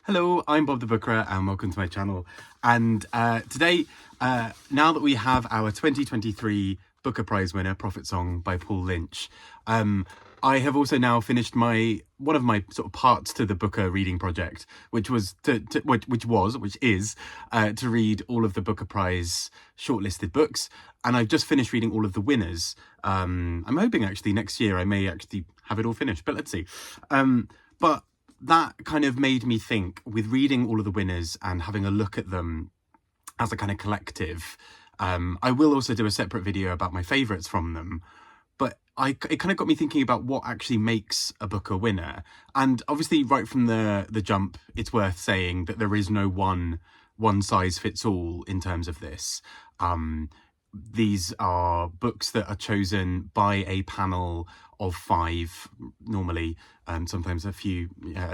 Hello, I'm Bob the Bookerer and welcome to my channel. And today, now that we have our 2023 Booker Prize winner, Prophet Song by Paul Lynch, I have also now finished one of my sort of parts to the Booker reading project, which is to read all of the Booker Prize shortlisted books. And I've just finished reading all of the winners. I'm hoping actually next year I may actually have it all finished, but let's see. But that kind of made me think, with reading all of the winners and having a look at them as a kind of collective. I will also do a separate video about my favourites from them, but it kind of got me thinking about what actually makes a book a winner. And obviously right from the jump, it's worth saying that there is no one size fits all in terms of this. These are books that are chosen by a panel of 5, normally, sometimes a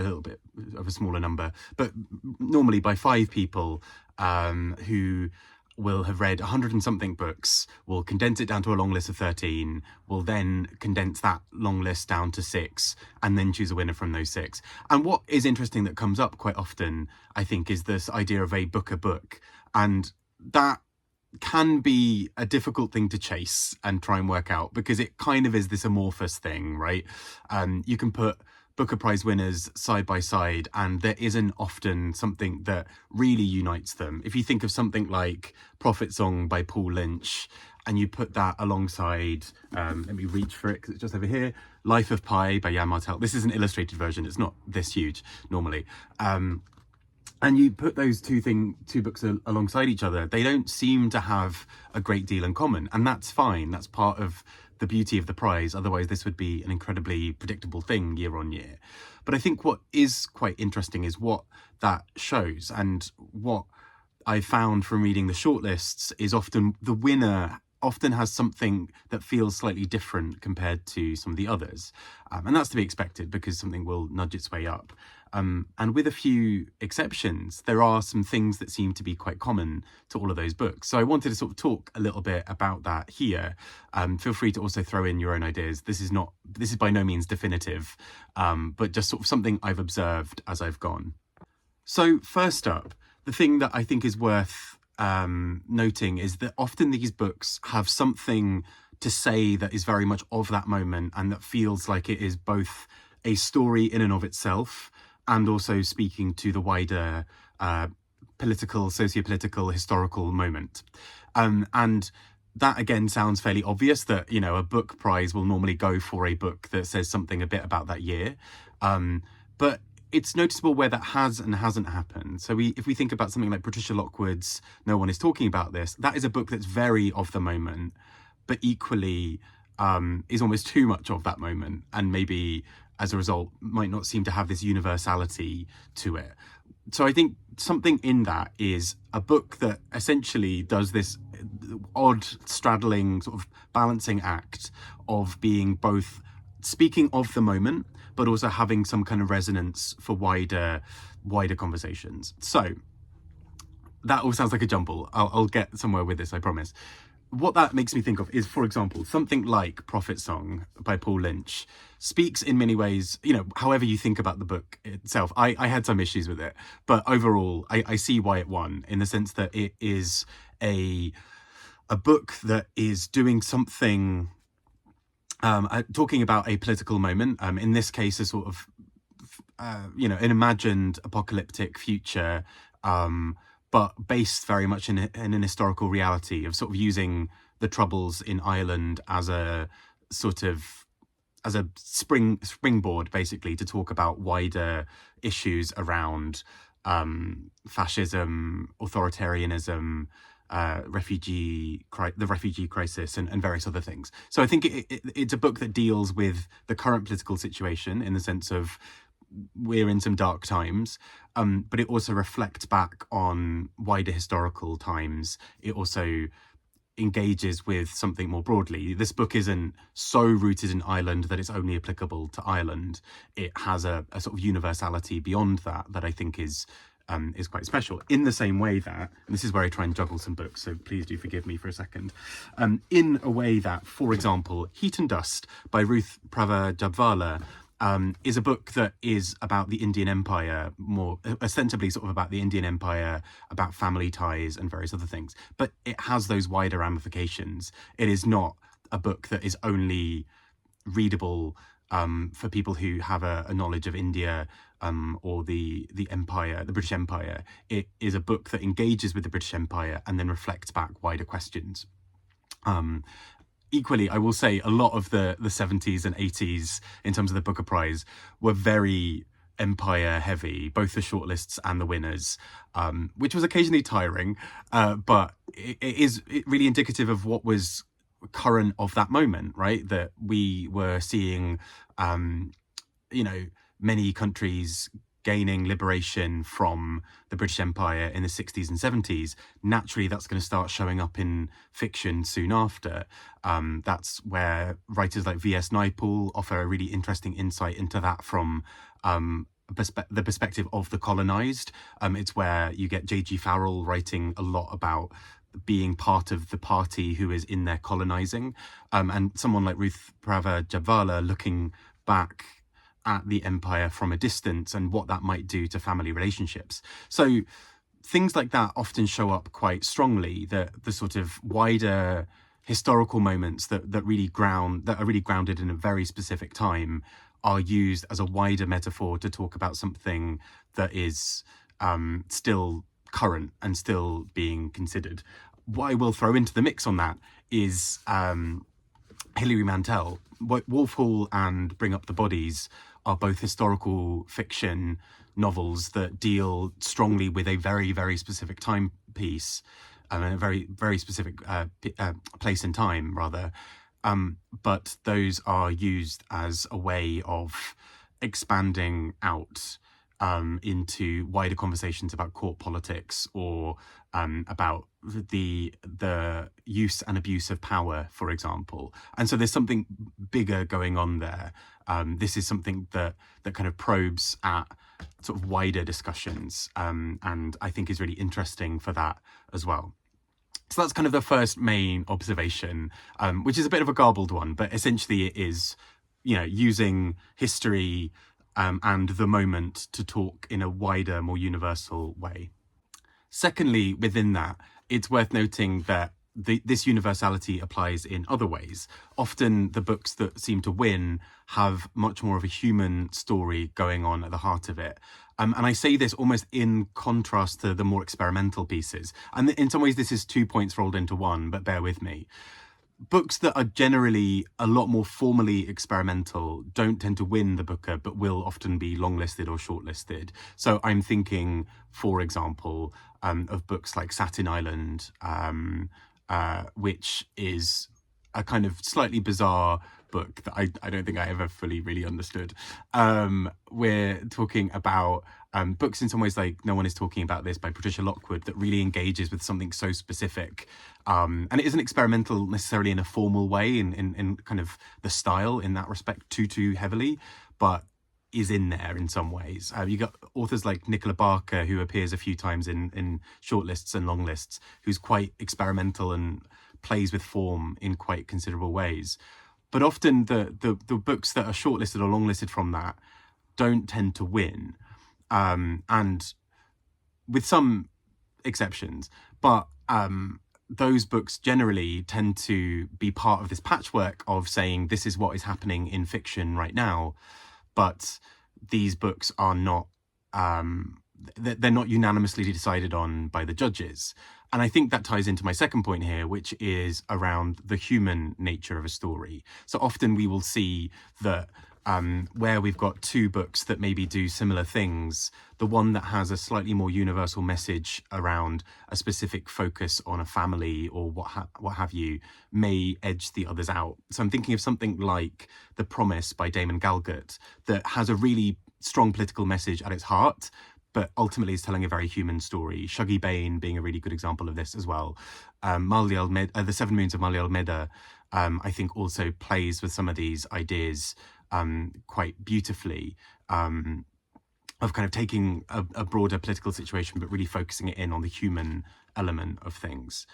little bit of a smaller number, but normally by 5 people who will have read 100 and something books, will condense it down to a long list of 13, will then condense that long list down to 6, and then choose a winner from those 6. And what is interesting that comes up quite often, I think, is this idea of a Booker book. And that can be a difficult thing to chase and try and work out, because it kind of is this amorphous thing, right? You can put Booker Prize winners side by side and there isn't often something that really unites them. If you think of something like Prophet Song by Paul Lynch and you put that alongside, let me reach for it because it's just over here, Life of Pi by Yann Martel. This is an illustrated version, it's not this huge normally. And you put those two books alongside each other, they don't seem to have a great deal in common. And that's fine. That's part of the beauty of the prize. Otherwise, this would be an incredibly predictable thing year on year. But I think what is quite interesting is what that shows. And what I found from reading the shortlists is often the winner often has something that feels slightly different compared to some of the others. And that's to be expected because something will nudge its way up. And with a few exceptions, there are some things that seem to be quite common to all of those books. So I wanted to sort of talk a little bit about that here. Feel free to also throw in your own ideas. This is by no means definitive, but just sort of something I've observed as I've gone. So first up, the thing that I think is worth noting is that often these books have something to say that is very much of that moment and that feels like it is both a story in and of itself and also speaking to the wider political, socio-political, historical moment. And that again sounds fairly obvious that, you know, a book prize will normally go for a book that says something a bit about that year. But it's noticeable where that has and hasn't happened. So if we think about something like Patricia Lockwood's No One Is Talking About This, that is a book that's very of the moment, but equally is almost too much of that moment, and maybe as a result might not seem to have this universality to it. So I think something in that is a book that essentially does this odd straddling sort of balancing act of being both speaking of the moment, but also having some kind of resonance for wider conversations. So that all sounds like a jumble. I'll get somewhere with this, I promise. What that makes me think of is, for example, something like Prophet Song by Paul Lynch speaks in many ways, you know, however you think about the book itself. I had some issues with it, but overall, I see why it won, in the sense that it is a book that is doing something, talking about a political moment, in this case, a sort of, you know, an imagined apocalyptic future, but based very much in an historical reality of sort of using the Troubles in Ireland as a sort of, as a springboard, basically, to talk about wider issues around fascism, authoritarianism, the refugee crisis, and various other things. So I think it's a book that deals with the current political situation in the sense of we're in some dark times, but it also reflects back on wider historical times. It also engages with something more broadly. This book isn't so rooted in Ireland that it's only applicable to Ireland. It has a sort of universality beyond that I think is quite special. In the same way that, and this is where I try and juggle some books, so please do forgive me for a second, in a way that, for example, Heat and Dust by Ruth Praver Jabvala is a book that is about the Indian Empire, more ostensibly sort of about the Indian Empire, about family ties and various other things. But it has those wider ramifications. It is not a book that is only readable for people who have a knowledge of India or the Empire, the British Empire. It is a book that engages with the British Empire and then reflects back wider questions. Equally, I will say a lot of the 70s and 80s in terms of the Booker Prize were very empire heavy, both the shortlists and the winners, which was occasionally tiring, but it is really indicative of what was current of that moment, right? That we were seeing, many countries gaining liberation from the British Empire in the 60s and 70s. Naturally, that's going to start showing up in fiction soon after. That's where writers like V.S. Naipaul offer a really interesting insight into that from the perspective of the colonized. It's where you get J.G. Farrell writing a lot about being part of the party who is in there colonizing, and someone like Ruth Prava Jabvala looking back at the empire from a distance and what that might do to family relationships. So things like that often show up quite strongly, the sort of wider historical moments that are really grounded in a very specific time are used as a wider metaphor to talk about something that is still current and still being considered. What I will throw into the mix on that is Hilary Mantel. Wolf Hall and Bring Up the Bodies are both historical fiction novels that deal strongly with a very, very specific timepiece and a very, very specific place and time, rather. But those are used as a way of expanding out into wider conversations about court politics or about the use and abuse of power, for example. And so there's something bigger going on there. This is something that kind of probes at sort of wider discussions, and I think is really interesting for that as well. So that's kind of the first main observation, which is a bit of a garbled one, but essentially it is, using history and the moment to talk in a wider, more universal way. Secondly, within that, it's worth noting that this universality applies in other ways. Often the books that seem to win have much more of a human story going on at the heart of it. And I say this almost in contrast to the more experimental pieces. And in some ways, this is 2 points rolled into one, but bear with me. Books that are generally a lot more formally experimental don't tend to win the Booker, but will often be longlisted or shortlisted. So I'm thinking, for example, of books like Satin Island, which is a kind of slightly bizarre book that I don't think I ever fully really understood. We're talking about books in some ways like No One Is Talking About This by Patricia Lockwood that really engages with something so specific. And it isn't experimental necessarily in a formal way, in kind of the style in that respect too heavily, but is in there in some ways. You got authors like Nicola Barker, who appears a few times in shortlists and long lists, who's quite experimental and plays with form in quite considerable ways. But often the books that are shortlisted or longlisted from that don't tend to win, and with some exceptions, but those books generally tend to be part of this patchwork of saying this is what is happening in fiction right now, but these books are not, they're not unanimously decided on by the judges. And I think that ties into my second point here, which is around the human nature of a story. So often we will see that where we've got two books that maybe do similar things, the one that has a slightly more universal message around a specific focus on a family or what have you may edge the others out. So I'm thinking of something like The Promise by Damon Galgut that has a really strong political message at its heart, but ultimately is telling a very human story. Shuggie Bain being a really good example of this as well. The Seven Moons of Mali Almeida, I think also plays with some of these ideas quite beautifully, of kind of taking a broader political situation, but really focusing it in on the human element of things.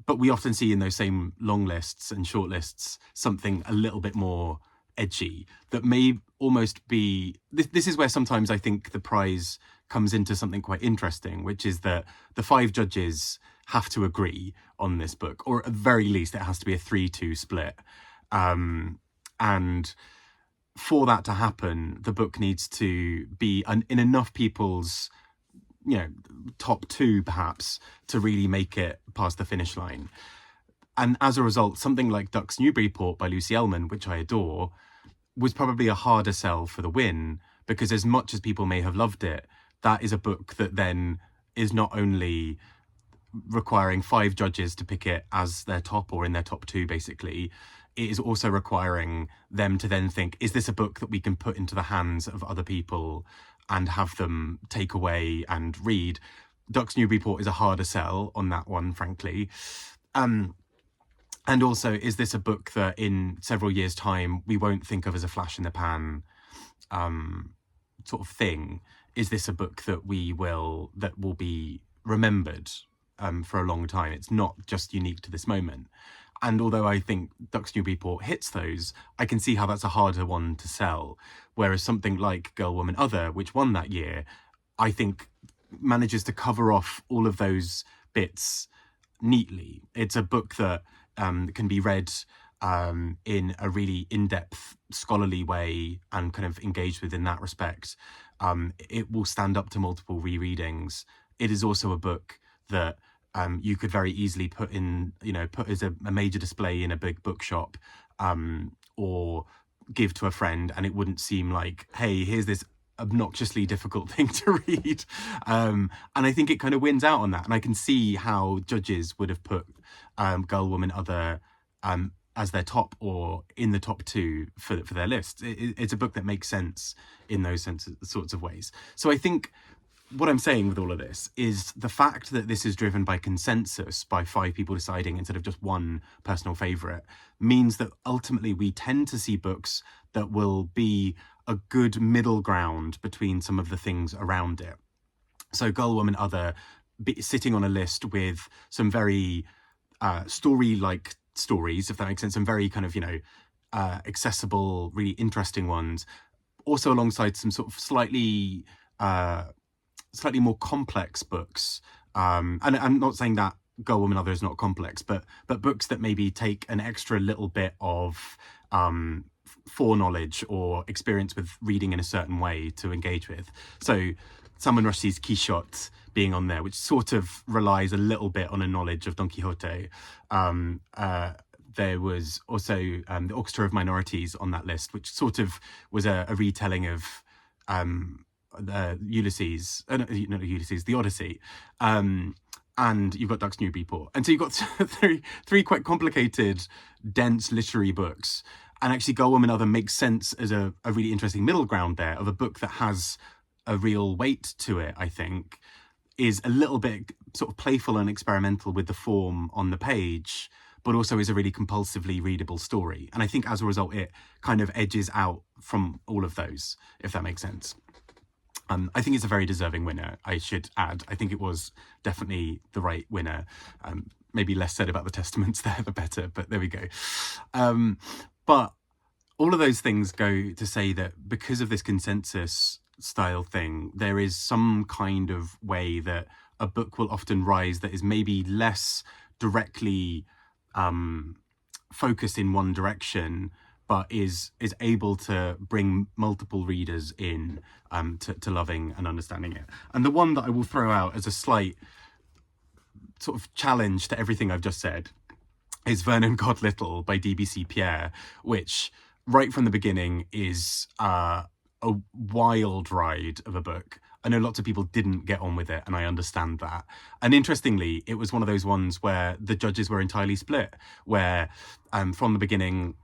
But we often see in those same long lists and short lists something a little bit more edgy, that may almost be... This is where sometimes I think the prize comes into something quite interesting, which is that the 5 judges have to agree on this book, or at the very least it has to be a 3-2 split. And for that to happen, the book needs to be in enough people's, top 2 perhaps, to really make it past the finish line. And as a result, something like Ducks Newburyport by Lucy Ellmann, which I adore, was probably a harder sell for the win, because as much as people may have loved it, that is a book that then is not only requiring 5 judges to pick it as their top, or in their top 2 basically, it is also requiring them to then think, is this a book that we can put into the hands of other people and have them take away and read? Ducks Newburyport is a harder sell on that one, frankly. And also, is this a book that in several years' time we won't think of as a flash in the pan sort of thing? Is this a book that will be remembered for a long time? It's not just unique to this moment. And although I think Ducks Newburyport hits those, I can see how that's a harder one to sell. Whereas something like Girl, Woman, Other, which won that year, I think manages to cover off all of those bits neatly. It's a book that can be read in a really in-depth scholarly way and kind of engaged with in that respect. It will stand up to multiple rereadings. It is also a book that you could very easily put as a major display in a big bookshop, or give to a friend, and it wouldn't seem like, hey, here's this obnoxiously difficult thing to read. And I think it kind of wins out on that. And I can see how judges would have put Girl, Woman, Other as their top, or in the top 2 for their list. It's a book that makes sense in those sorts of ways. So I think what I'm saying with all of this is the fact that this is driven by consensus, by 5 people deciding instead of just one personal favourite, means that ultimately we tend to see books that will be a good middle ground between some of the things around it. So Girl, Woman, Other sitting on a list with some very story-like stories, if that makes sense, some very kind of, accessible, really interesting ones. Also alongside some sort of slightly more complex books. And I'm not saying that Girl, Woman, Other is not complex, but books that maybe take an extra little bit of foreknowledge or experience with reading in a certain way to engage with. So Salman Rushdie's Quichotte being on there, which sort of relies a little bit on a knowledge of Don Quixote. There was also the Orchestra of Minorities on that list, which sort of was a retelling of Ulysses, the Odyssey. And you've got Ducks Newburyport. And so you've got three quite complicated, dense literary books. And actually Girl, Woman, Other makes sense as a really interesting middle ground there, of a book that has a real weight to it, I think, is a little bit sort of playful and experimental with the form on the page, but also is a really compulsively readable story. And I think as a result, it kind of edges out from all of those, if that makes sense. I think it's a very deserving winner, I should add. I think it was definitely the right winner. Maybe less said about the Testaments there, the better, but there we go. But all of those things go to say that because of this consensus style thing, there is some kind of way that a book will often rise that is maybe less directly focused in one direction, but is able to bring multiple readers in to loving and understanding it. And the one that I will throw out as a slight sort of challenge to everything I've just said is Vernon God Little by DBC Pierre, which right from the beginning is a wild ride of a book. I know lots of people didn't get on with it, and I understand that. And interestingly, it was one of those ones where the judges were entirely split, where from the beginning,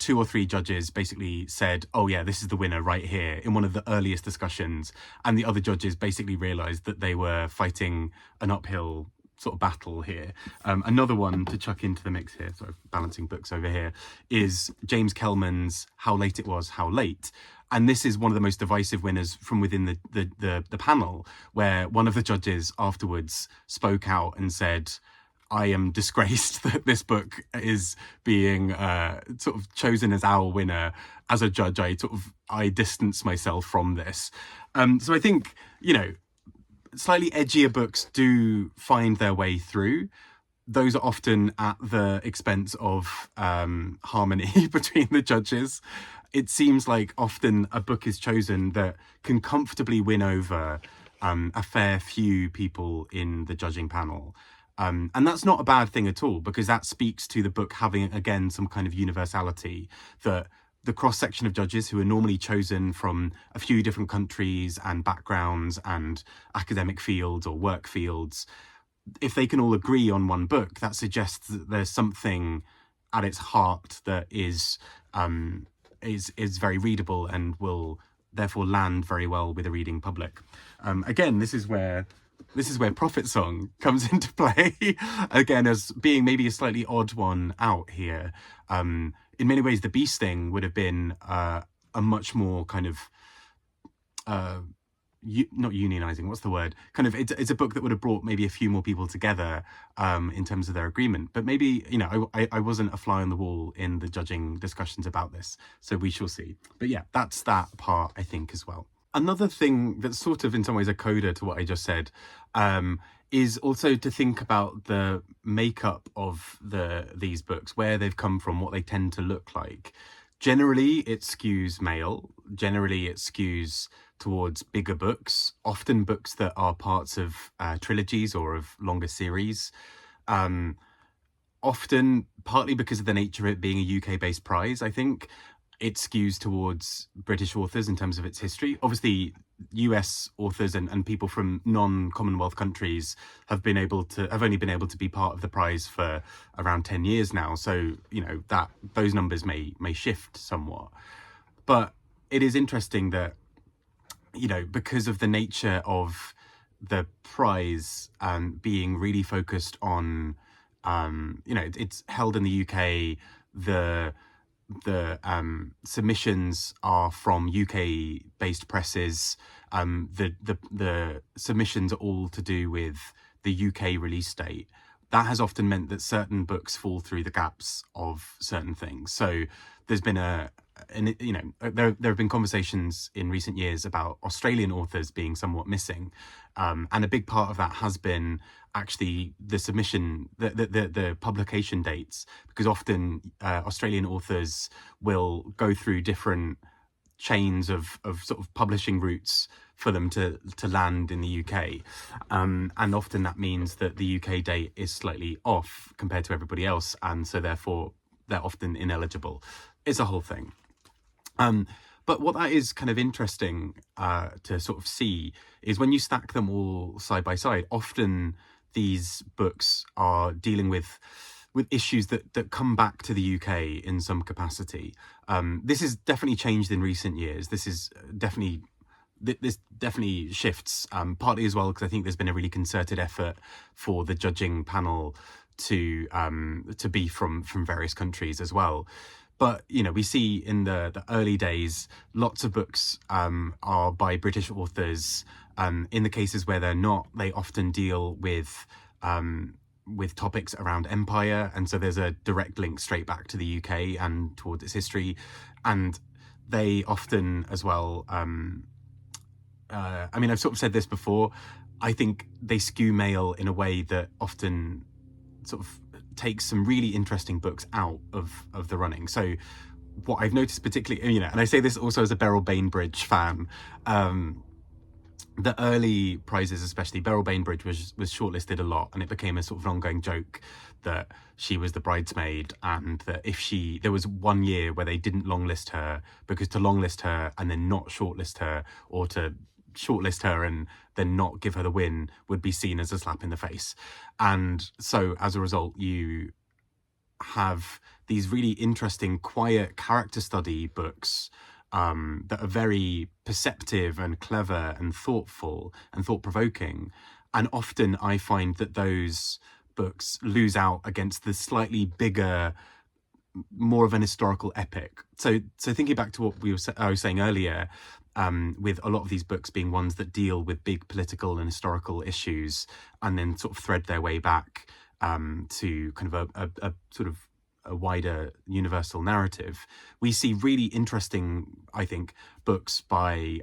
2 or 3 judges basically said, oh yeah, this is the winner right here, in one of the earliest discussions. And the other judges basically realised that they were fighting an uphill sort of battle here. Another one to chuck into the mix here, sort of balancing books over here, is James Kelman's How Late It Was, How Late. And this is one of the most divisive winners from within the panel, where one of the judges afterwards spoke out and said, I am disgraced that this book is being sort of chosen as our winner. As a judge, I distance myself from this. So I think, you know, slightly edgier books do find their way through. Those are often at the expense of harmony between the judges. It seems like often a book is chosen that can comfortably win over a fair few people in the judging panel. And that's not a bad thing at all, because that speaks to the book having, again, some kind of universality, that the cross-section of judges who are normally chosen from a few different countries and backgrounds and academic fields or work fields, if they can all agree on one book, that suggests that there's something at its heart that is very readable and will therefore land very well with a reading public. Again, this is where Prophet Song comes into play, again, as being maybe a slightly odd one out here. In many ways, The Bee Sting would have been a much more kind of not unionizing, what's the word? Kind of, it's a book that would have brought maybe a few more people together in terms of their agreement. But maybe, you know, I wasn't a fly on the wall in the judging discussions about this, so we shall see. But yeah, that's that part, I think, as well. Another thing that's sort of in some ways a coda to what I just said is also to think about the makeup of these books, where they've come from, what they tend to look like. Generally, it skews male. Generally, it skews towards bigger books, often books that are parts of trilogies or of longer series. Often, partly because of the nature of it being a UK-based prize, I think, it skews towards British authors in terms of its history. Obviously, US authors and people from non-Commonwealth countries have only been able to be part of the prize for around 10 years now. So, you know, that those numbers may shift somewhat. But it is interesting that, you know, because of the nature of the prize being really focused on, you know, it's held in the UK, the submissions are from UK based presses. The submissions are all to do with the UK release date. That has often meant that certain books fall through the gaps of certain things. So there's been there have been conversations in recent years about Australian authors being somewhat missing, and a big part of that has been actually the submission, the publication dates, because often Australian authors will go through different chains of sort of publishing routes for them to land in the UK, and often that means that the UK date is slightly off compared to everybody else, and so therefore they're often ineligible. It's a whole thing. But what that is kind of interesting to sort of see is when you stack them all side by side, often these books are dealing with issues that come back to the UK in some capacity. This has definitely changed in recent years. This definitely shifts, partly as well because I think there's been a really concerted effort for the judging panel to be from various countries as well. But, you know, we see in the early days, lots of books are by British authors. In the cases where they're not, they often deal with topics around empire. And so there's a direct link straight back to the UK and towards its history. And they often as well, I mean, I've sort of said this before, I think they skew male in a way that often sort of takes some really interesting books out of the running. So what I've noticed particularly, you know, and I say this also as a Beryl Bainbridge fan, the early prizes, especially Beryl Bainbridge was shortlisted a lot, and it became a sort of an ongoing joke that she was the bridesmaid, and that there was 1 year where they didn't longlist her, because to longlist her and then not shortlist her, or to shortlist her and then not give her the win, would be seen as a slap in the face. And so as a result, you have these really interesting, quiet character study books that are very perceptive and clever and thoughtful and thought-provoking. And often I find that those books lose out against the slightly bigger, more of an historical epic. So thinking back to what I was saying earlier, with a lot of these books being ones that deal with big political and historical issues and then sort of thread their way back to kind of a sort of a wider universal narrative, we see really interesting, I think, books by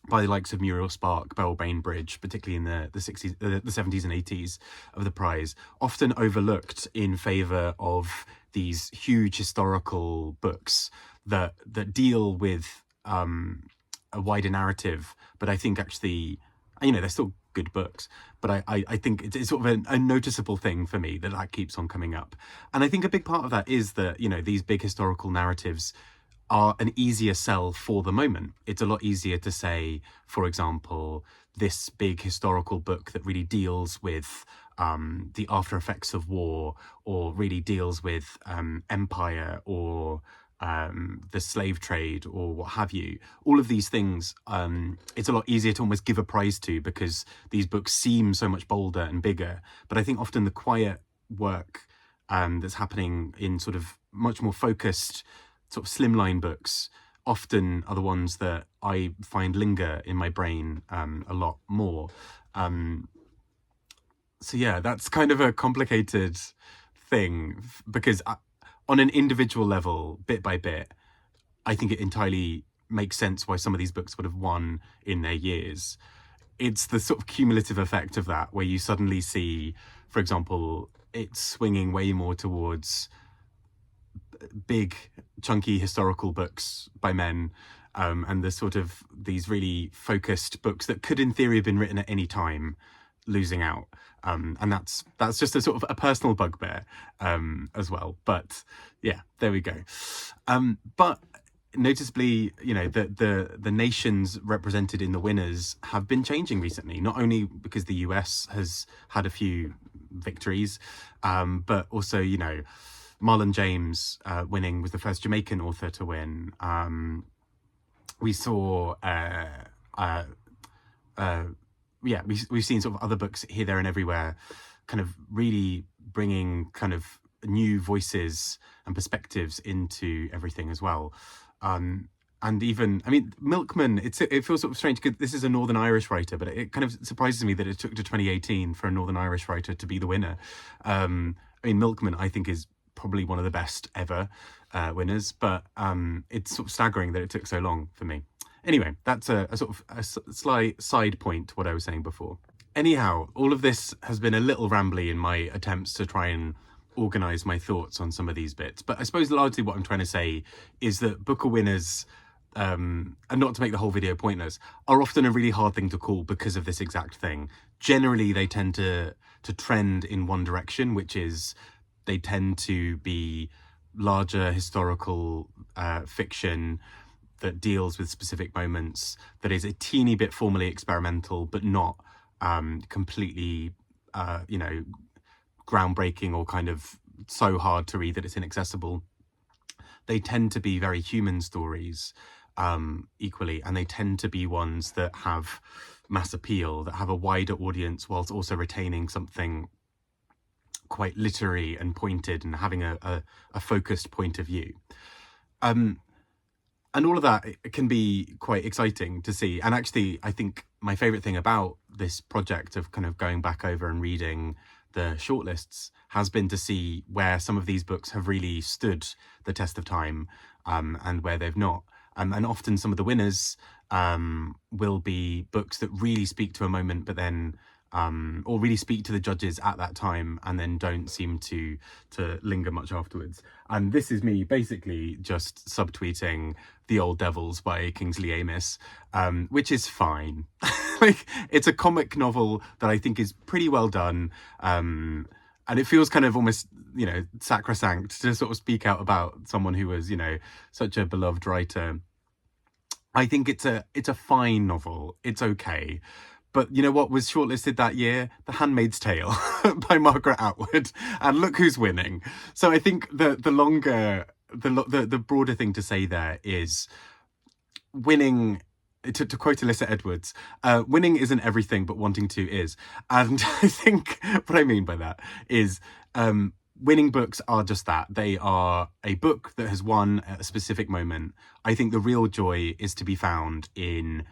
the likes of Muriel Spark, Beryl Bainbridge, particularly in the 60s, the 70s and 80s of the prize, often overlooked in favour of these huge historical books that deal with a wider narrative. But I think actually, they're still good books, but I think it's sort of a noticeable thing for me that keeps on coming up. And I think a big part of that is that, these big historical narratives are an easier sell for the moment. It's a lot easier to say, for example, this big historical book that really deals with the after effects of war, or really deals with empire, or the slave trade, or what have you. All of these things, it's a lot easier to almost give a prize to, because these books seem so much bolder and bigger. But I think often the quiet work that's happening in sort of much more focused, sort of slimline books, often are the ones that I find linger in my brain a lot more. So yeah, that's kind of a complicated thing, because on an individual level, bit by bit, I think it entirely makes sense why some of these books would have won in their years. It's the sort of cumulative effect of that, where you suddenly see, for example, it swinging way more towards big chunky historical books by men, and the sort of these really focused books that could in theory have been written at any time losing out, and that's just a sort of a personal bugbear as well. But yeah, there we go. But noticeably, the nations represented in the winners have been changing recently, not only because the US has had a few victories, but also, Marlon James winning was the first Jamaican author to win. We saw, we've seen sort of other books here, there, and everywhere, kind of really bringing kind of new voices and perspectives into everything as well. And even, Milkman, it feels sort of strange because this is a Northern Irish writer, but it kind of surprises me that it took to 2018 for a Northern Irish writer to be the winner. Milkman, I think, is probably one of the best ever winners, but it's sort of staggering that it took so long for me. Anyway, that's a sort of a slight side point to what I was saying before. Anyhow, all of this has been a little rambly in my attempts to try and organise my thoughts on some of these bits, but I suppose largely what I'm trying to say is that Booker winners, and not to make the whole video pointless, are often a really hard thing to call because of this exact thing. Generally, they tend to trend in one direction, which is they tend to be larger historical fiction that deals with specific moments, that is a teeny bit formally experimental, but not completely, groundbreaking or kind of so hard to read that it's inaccessible. They tend to be very human stories equally, and they tend to be ones that have mass appeal, that have a wider audience, whilst also retaining something quite literary and pointed, and having a focused point of view. And all of that can be quite exciting to see. And actually, I think my favourite thing about this project of kind of going back over and reading the shortlists has been to see where some of these books have really stood the test of time, and where they've not. And often some of the winners will be books that really speak to a moment, but then or really speak to the judges at that time, and then don't seem to linger much afterwards. And this is me basically just subtweeting The Old Devils by Kingsley Amis, which is fine. Like, it's a comic novel that I think is pretty well done, and it feels kind of almost, sacrosanct to sort of speak out about someone who was, such a beloved writer. I think it's a fine novel. It's okay. But you know what was shortlisted that year? The Handmaid's Tale by Margaret Atwood. And look who's winning. So I think the broader thing to say there is winning, to quote Alyssa Edwards, winning isn't everything, but wanting to is. And I think what I mean by that is winning books are just that. They are a book that has won at a specific moment. I think the real joy is to be found in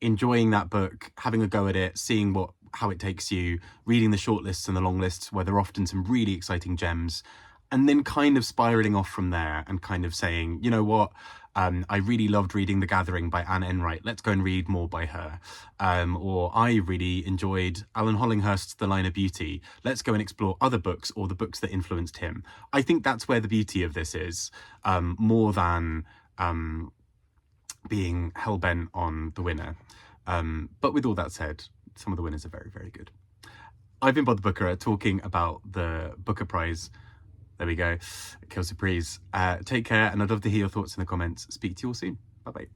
enjoying that book, having a go at it, seeing how it takes you, reading the shortlists and the long lists, where there are often some really exciting gems, and then kind of spiraling off from there and kind of saying, you know what, I really loved reading The Gathering by Anne Enright. Let's go and read more by her. Or I really enjoyed Alan Hollinghurst's The Line of Beauty. Let's go and explore other books or the books that influenced him. I think that's where the beauty of this is, more than being hell-bent on the winner. But with all that said, some of the winners are very, very good. I've been Bod the Booker talking about the Booker Prize. There we go. Kill Surprise. Take care, and I'd love to hear your thoughts in the comments. Speak to you all soon. Bye-bye.